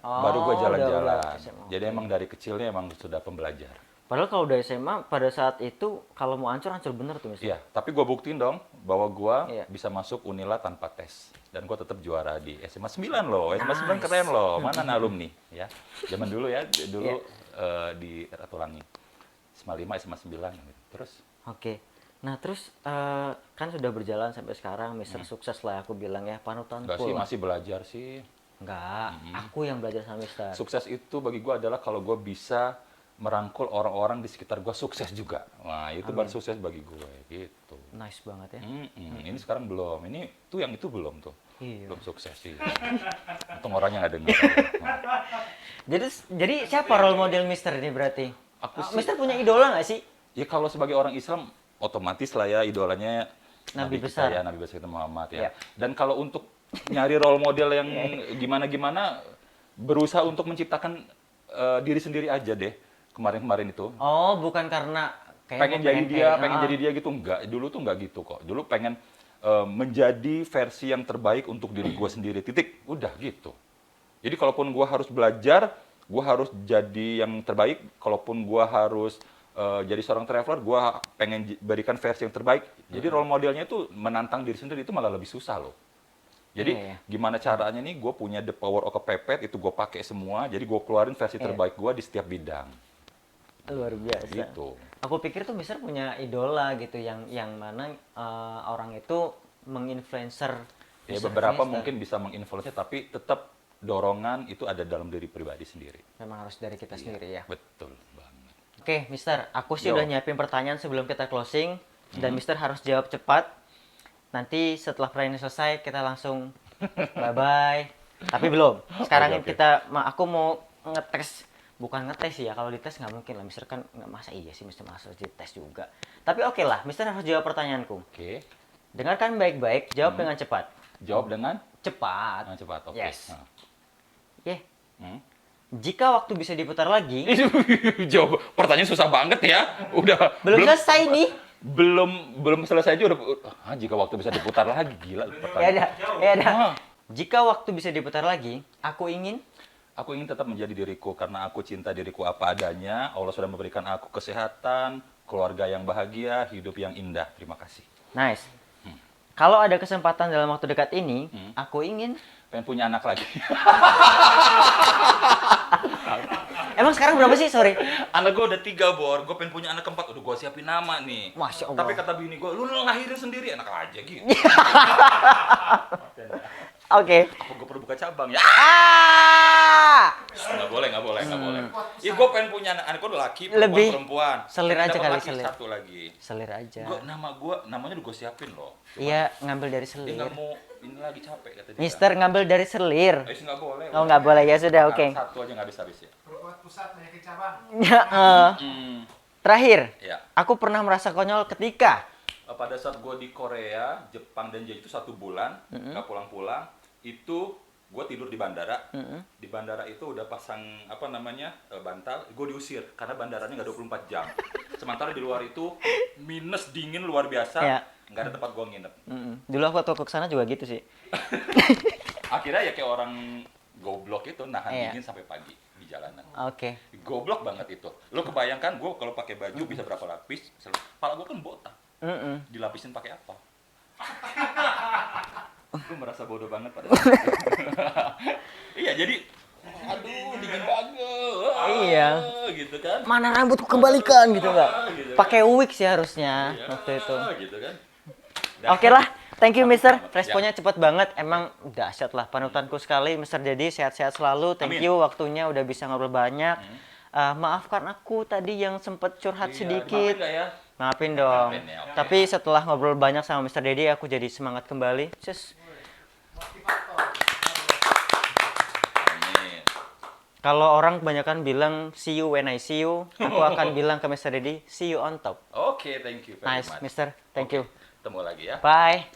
[SPEAKER 2] Baru gue
[SPEAKER 1] Oh,
[SPEAKER 2] jalan-jalan.
[SPEAKER 1] udah SMA.
[SPEAKER 2] Jadi emang dari kecilnya emang sudah pembelajar.
[SPEAKER 1] Padahal kalau udah SMA pada saat itu kalau mau hancur bener tuh Mister.
[SPEAKER 2] Iya, tapi gue buktiin dong bahwa gue
[SPEAKER 1] Iya.
[SPEAKER 2] bisa masuk Unila tanpa tes. Dan gue tetap juara di SMA 9 loh. SMA 9 keren loh. Mana alumni ya. Zaman dulu ya, dulu di Ratulangi. SMA 5, SMA 9 gitu. Terus
[SPEAKER 1] Oke. Nah, terus kan sudah berjalan sampai sekarang Mister sukses lah aku bilang ya, panutanku
[SPEAKER 2] enggak sih,
[SPEAKER 1] lah.
[SPEAKER 2] masih belajar sih.
[SPEAKER 1] Enggak, aku yang belajar sama Mister.
[SPEAKER 2] Sukses itu bagi gue adalah kalau gue bisa merangkul orang-orang di sekitar gue sukses juga. Wah, itu baru sukses bagi gue gitu.
[SPEAKER 1] Nice banget ya.
[SPEAKER 2] Ini sekarang belum. Ini tuh yang itu belum tuh.
[SPEAKER 1] Iya.
[SPEAKER 2] Belum sukses sih. Untung orangnya nggak dengar.
[SPEAKER 1] Jadi siapa role model Mister ini berarti?
[SPEAKER 2] Aku sih-
[SPEAKER 1] Mister punya idola nggak sih?
[SPEAKER 2] Ya kalau sebagai orang Islam otomatis lah ya idolanya
[SPEAKER 1] Nabi
[SPEAKER 2] kita
[SPEAKER 1] besar.
[SPEAKER 2] ya, Nabi besar kita Muhammad ya.
[SPEAKER 1] Iya.
[SPEAKER 2] Dan kalau untuk nyari role model yang gimana-gimana, berusaha untuk menciptakan diri sendiri aja deh kemarin-kemarin itu.
[SPEAKER 1] Oh, bukan karena
[SPEAKER 2] Pengen jadi dia gitu, enggak. Dulu tuh enggak gitu kok. Dulu pengen menjadi versi yang terbaik untuk diri gue sendiri, titik, udah gitu. Jadi kalaupun gue harus belajar, gue harus jadi yang terbaik. Kalaupun gue harus jadi seorang traveler, gue pengen berikan versi yang terbaik. Jadi role modelnya itu menantang diri sendiri itu malah lebih susah loh. Jadi
[SPEAKER 1] Iya.
[SPEAKER 2] gimana caranya nih gue punya the power of kepepet, itu gue pakai semua. Jadi gue keluarin versi terbaik gue di setiap bidang.
[SPEAKER 1] Luar biasa.
[SPEAKER 2] Gitu.
[SPEAKER 1] Aku pikir tuh Mister punya idola gitu yang mana orang itu menginfluencer.
[SPEAKER 2] Ya
[SPEAKER 1] Mister
[SPEAKER 2] beberapa
[SPEAKER 1] Mister.
[SPEAKER 2] mungkin bisa menginfluence, tapi tetap dorongan itu ada dalam diri pribadi sendiri.
[SPEAKER 1] Memang harus dari kita sendiri ya.
[SPEAKER 2] Betul banget.
[SPEAKER 1] Oke, Mister, aku sih
[SPEAKER 2] Yo.
[SPEAKER 1] udah nyiapin pertanyaan sebelum kita closing dan Mister harus jawab cepat. Nanti setelah pertanyaan selesai kita langsung Bye-bye. Tapi belum. Sekarang
[SPEAKER 2] Oke, oke.
[SPEAKER 1] aku mau ngetes. Bukan ngetes ya, kalau dites nggak mungkin lah. Mister kan nggak masa iya sih, Mister masa dites juga. Tapi oke lah, Mister harus jawab pertanyaanku.
[SPEAKER 2] Oke.
[SPEAKER 1] Dengarkan baik-baik, jawab dengan cepat.
[SPEAKER 2] Jawab dengan
[SPEAKER 1] Cepat.
[SPEAKER 2] cepat. Oke.
[SPEAKER 1] Yes.
[SPEAKER 2] Nah.
[SPEAKER 1] Yeah.
[SPEAKER 2] Hmm.
[SPEAKER 1] Jika waktu bisa diputar lagi,
[SPEAKER 2] Jawab pertanyaan susah banget ya. Udah
[SPEAKER 1] belum selesai nih.
[SPEAKER 2] belum selesai aja udah jika waktu bisa diputar lagi gila
[SPEAKER 1] Ya
[SPEAKER 2] pertanyaan.
[SPEAKER 1] ada, ya ada.
[SPEAKER 2] Ah.
[SPEAKER 1] Jika waktu bisa diputar lagi, aku ingin
[SPEAKER 2] Aku ingin tetap menjadi diriku karena aku cinta diriku apa adanya. Allah sudah memberikan aku kesehatan, keluarga yang bahagia, hidup yang indah. Terima kasih.
[SPEAKER 1] nice. Kalau ada kesempatan dalam waktu dekat ini, aku ingin.
[SPEAKER 2] Pengen punya anak lagi.
[SPEAKER 1] Emang sekarang berapa sih? Sorry.
[SPEAKER 2] Anak gue udah 3, Bor. Gue pengen punya anak keempat. Udah gue siapin nama nih.
[SPEAKER 1] Masya Allah.
[SPEAKER 2] Tapi kata bini gue, lu lahirin sendiri anak aja gitu.
[SPEAKER 1] Oke.
[SPEAKER 2] Apa gue perlu buka cabang ya?
[SPEAKER 1] Ah!
[SPEAKER 2] Nggak boleh. Iya, gue pengen punya anak gue laki,
[SPEAKER 1] Lebih
[SPEAKER 2] perempuan.
[SPEAKER 1] selir aja
[SPEAKER 2] Dapat
[SPEAKER 1] kali,
[SPEAKER 2] laki
[SPEAKER 1] selir.
[SPEAKER 2] satu lagi.
[SPEAKER 1] Selir aja.
[SPEAKER 2] Namanya udah gue siapin loh.
[SPEAKER 1] Iya, ngambil dari
[SPEAKER 2] Dia
[SPEAKER 1] selir.
[SPEAKER 2] nggak mau ini lagi capek kata dia.
[SPEAKER 1] Mister ngambil dari selir.
[SPEAKER 2] Nggak boleh.
[SPEAKER 1] Oh, nggak boleh ya sudah, oke.
[SPEAKER 2] Satu aja nggak habis ya.
[SPEAKER 3] Berbuat pusat penyakit cabang.
[SPEAKER 1] Ya, terakhir,
[SPEAKER 2] Ya.
[SPEAKER 1] aku pernah merasa konyol ketika
[SPEAKER 2] Pada saat gue di Korea, Jepang dan Jepang itu 1 bulan, nggak pulang-pulang, itu gue tidur di bandara. Di bandara itu udah pasang bantal, gue diusir karena bandaranya nggak 24 jam. Sementara di luar itu minus dingin luar biasa,
[SPEAKER 1] Ya.
[SPEAKER 2] nggak ada tempat gue nginep.
[SPEAKER 1] dulu aku waktu ke sana juga gitu sih.
[SPEAKER 2] Akhirnya ya kayak orang goblok itu nahan
[SPEAKER 1] Iya.
[SPEAKER 2] dingin sampai pagi di jalanan.
[SPEAKER 1] Oke.
[SPEAKER 2] Goblok banget itu. Lo kebayangkan gue kalau pakai baju bisa berapa lapis? Kepala gue kan botak. Dilapisin pakai apa? Gue merasa bodoh banget pada saat itu. Iya, jadi aduh dingin banget.
[SPEAKER 1] Iya.
[SPEAKER 2] Gitu kan.
[SPEAKER 1] Mana rambutku kembalikan gitu nggak?
[SPEAKER 2] Gitu kan.
[SPEAKER 1] Pakai wig sih harusnya
[SPEAKER 2] Iya,
[SPEAKER 1] waktu itu.
[SPEAKER 2] Gitu kan.
[SPEAKER 1] Oke lah, thank you Mister.
[SPEAKER 2] Selamat.
[SPEAKER 1] Responnya cepat banget. Emang dahsyat lah, panutanku sekali Mister Dedi. Sehat-sehat selalu. Thank
[SPEAKER 2] Amin.
[SPEAKER 1] you waktunya udah bisa ngobrol banyak. Maafkan aku tadi yang sempet curhat
[SPEAKER 2] Iya,
[SPEAKER 1] sedikit.
[SPEAKER 2] maafin nggak ya?
[SPEAKER 1] Maafin dong.
[SPEAKER 2] Maafin ya, oke.
[SPEAKER 1] Tapi setelah ngobrol banyak sama Mister Dedi, aku jadi semangat kembali. Cus.
[SPEAKER 2] Amin.
[SPEAKER 1] Kalau orang kebanyakan bilang see you when I see you, aku akan bilang ke Mister Dedi, see you on top.
[SPEAKER 2] Oke, thank you very
[SPEAKER 1] Nice,
[SPEAKER 2] much.
[SPEAKER 1] Mister. Thank you.
[SPEAKER 2] Ketemu lagi ya.
[SPEAKER 1] Bye.